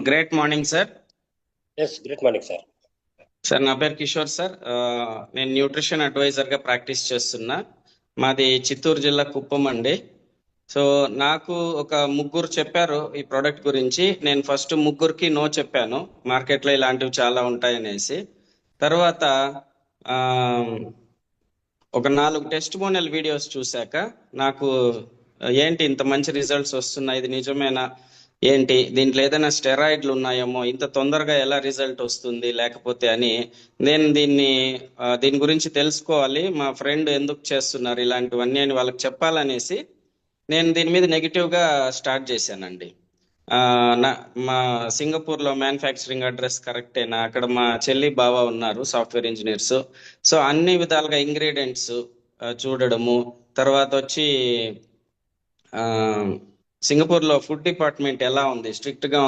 Great morning sir. Yes, good morning sir. Sir నా పేరు Kishore sir. నేను న్యూట్రిషన్ అడ్వైజర్గా ప్రాక్టీస్ చేస్తున్నా. మాది చిత్తూరు జిల్లా కుప్పం అండి. సో నాకు ఒక ముగ్గురు చెప్పారు ఈ ప్రోడక్ట్ గురించి. నేను ఫస్ట్ ముగ్గురికి నో చెప్పాను, మార్కెట్లో ఇలాంటివి చాలా ఉంటాయనేసి. తర్వాత ఒక 4 టెస్టిమోనియల్ వీడియోస్ చూశాక నాకు ఏంటి ఇంత మంచి రిజల్ట్స్ వస్తున్నాయి, ఇది నిజమేనా, ఏంటి దీంట్లో ఏదైనా స్టెరాయిడ్లు ఉన్నాయేమో, ఇంత తొందరగా ఎలా రిజల్ట్ వస్తుంది లేకపోతే అని నేను దీని గురించి తెలుసుకోవాలి, మా ఫ్రెండ్ ఎందుకు చేస్తున్నారు ఇలాంటివన్నీ అని వాళ్ళకి చెప్పాలనేసి నేను దీని మీద నెగిటివ్గా స్టార్ట్ చేశానండి. మా సింగపూర్లో మ్యానుఫ్యాక్చరింగ్ అడ్రస్ కరెక్టేనా, అక్కడ మా చెల్లి బావ ఉన్నారు సాఫ్ట్వేర్ ఇంజనీర్స్. సో అన్ని విధాలుగా ఇంగ్రీడియంట్స్ చూడడము, తర్వాత వచ్చి సింగపూర్లో ఫుడ్ డిపార్ట్మెంట్ ఎలా ఉంది, స్ట్రిక్ట్గా